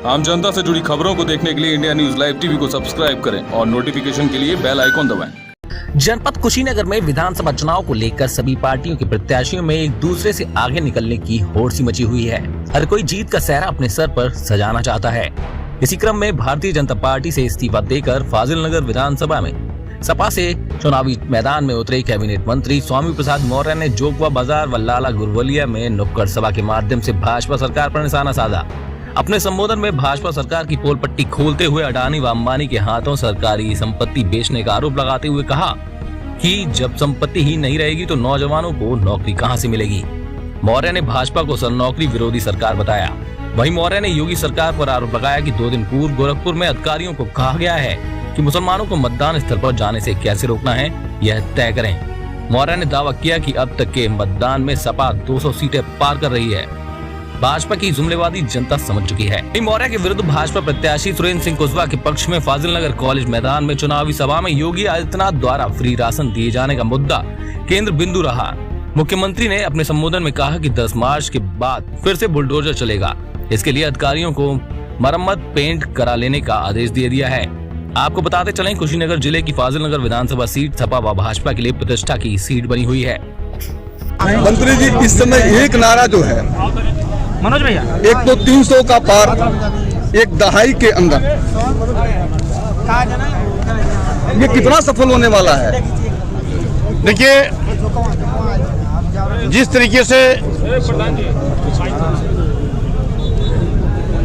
आम जनता से जुड़ी खबरों को देखने के लिए इंडिया न्यूज लाइव टीवी को सब्सक्राइब करें और नोटिफिकेशन के लिए बेल आइकॉन दबाएं। जनपद कुशीनगर में विधानसभा चुनाव को लेकर सभी पार्टियों के प्रत्याशियों में एक दूसरे से आगे निकलने की होड़ सी मची हुई है। हर कोई जीत का सेहरा अपने सर पर सजाना चाहता है। इसी क्रम में भारतीय जनता पार्टी से इस्तीफा देकर फाजिलनगर विधानसभा में सपा से चुनावी मैदान में उतरे कैबिनेट मंत्री स्वामी प्रसाद मौर्य ने जोगवा बाजार व लाला गुरवलिया में नुक्कड़ सभा के माध्यम से भाजपा सरकार पर निशाना साधा। अपने संबोधन में भाजपा सरकार की पोल पट्टी खोलते हुए अडानी व अंबानी के हाथों सरकारी संपत्ति बेचने का आरोप लगाते हुए कहा कि जब संपत्ति ही नहीं रहेगी तो नौजवानों को नौकरी कहां से मिलेगी। मौर्य ने भाजपा को नौकरी विरोधी सरकार बताया। वहीं मौर्य ने योगी सरकार पर आरोप लगाया कि 2 दिन पूर्व गोरखपुर में अधिकारियों को कहा गया है कि मुसलमानों को मतदान स्थल पर जाने से कैसे रोकना है यह तय करें। मौर्य ने दावा किया कि अब तक के मतदान में सपा 200 सीटें पार कर रही है। भाजपा की जुमलेबाजी जनता समझ चुकी है। मौर्य के विरुद्ध भाजपा प्रत्याशी सुरेंद्र सिंह कुशवाहा के पक्ष में फाजिलनगर कॉलेज मैदान में चुनावी सभा में योगी आदित्यनाथ द्वारा फ्री राशन दिए जाने का मुद्दा केंद्र बिंदु रहा। मुख्यमंत्री ने अपने संबोधन में कहा कि 10 मार्च के बाद फिर से बुलडोजर चलेगा। इसके लिए अधिकारियों को मरम्मत पेंट करा लेने का आदेश दे दिया है। आपको बताते चलें, कुशीनगर जिले की फाजिलनगर विधानसभा सीट सपा व भाजपा के लिए प्रतिष्ठा की सीट बनी हुई है। मंत्री जी, इस समय एक नारा जो है मनोज भैया, एक तो 300 का पार, एक दहाई के अंदर, ये कितना सफल होने वाला है? देखिए जिस तरीके से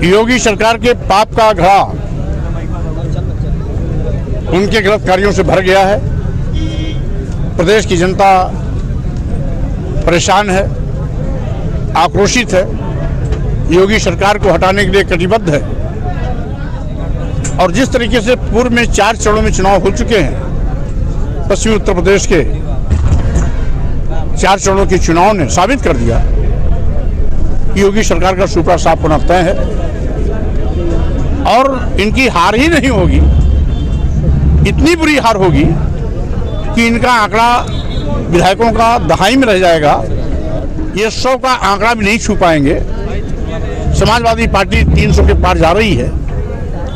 योगी सरकार के पाप का घड़ा उनके गलत कार्यों से भर गया है, प्रदेश की जनता परेशान है, आक्रोशित है, योगी सरकार को हटाने के लिए कटिबद्ध है। और जिस तरीके से पूर्व में 4 चरणों में चुनाव हो चुके हैं, पश्चिमी उत्तर प्रदेश के 4 चरणों के चुनाव ने साबित कर दिया कि योगी सरकार का सुपड़ा साफ होना तय है और इनकी हार ही नहीं होगी, इतनी बुरी हार होगी कि इनका आंकड़ा विधायकों का दहाई में रह जाएगा। ये 100 का आंकड़ा भी नहीं छू पाएंगे। समाजवादी पार्टी 300 के पार जा रही है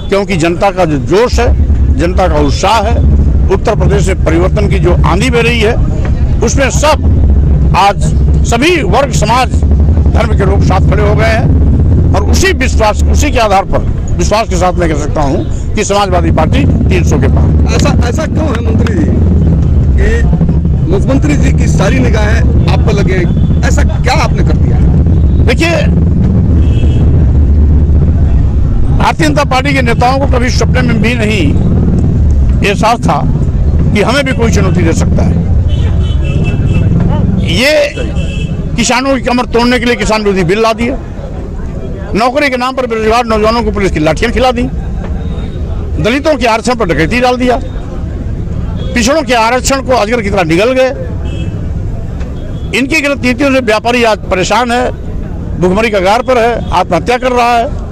क्योंकि जनता का जो जोश है, जनता का उत्साह है, उत्तर प्रदेश में परिवर्तन की जो आंधी बह रही है, उसमें सब आज सभी वर्ग, समाज, धर्म के लोग साथ खड़े हो गए हैं। और उसी विश्वास, उसी के आधार पर विश्वास के साथ मैं कह सकता हूं कि समाजवादी पार्टी 300 के पार। ऐसा क्यों है मंत्री जी कि मुख्यमंत्री जी की सारी निगाहें आप पर लगे? ऐसा क्या आपने कर दिया? देखिए, भारतीय जनता पार्टी के नेताओं को कभी सपने में भी नहीं एहसास था कि हमें भी कोई चुनौती दे सकता है। ये किसानों की कमर तोड़ने के लिए किसान विरोधी बिल ला दिए, नौकरी के नाम पर बेरोजगार नौजवानों को पुलिस की लाठियां खिला दी, दलितों के आरक्षण पर डकैती डाल दिया, पिछड़ों के आरक्षण को अजगर की तरह निगल गए। इनकी गलत नीतियों से व्यापारी आज परेशान है, भुखमरी का कगार पर है, आत्महत्या कर रहा है।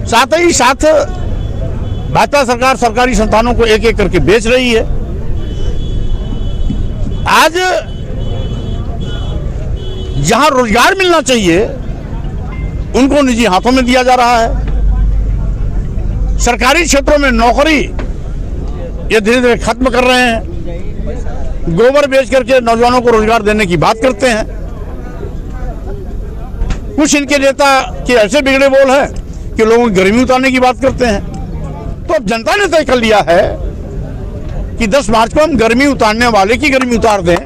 साथ ही साथ भाजपा सरकार सरकारी संस्थानों को एक एक करके बेच रही है। आज जहां रोजगार मिलना चाहिए उनको निजी हाथों में दिया जा रहा है। सरकारी क्षेत्रों में नौकरी ये धीरे धीरे खत्म कर रहे हैं। गोबर बेच करके नौजवानों को रोजगार देने की बात करते हैं। कुछ इनके नेता के ऐसे बिगड़े बोल हैं कि लोगों की गर्मी उतारने की बात करते हैं। तो अब जनता ने तय कर लिया है कि 10 मार्च को हम गर्मी उतारने वाले की गर्मी उतार दें।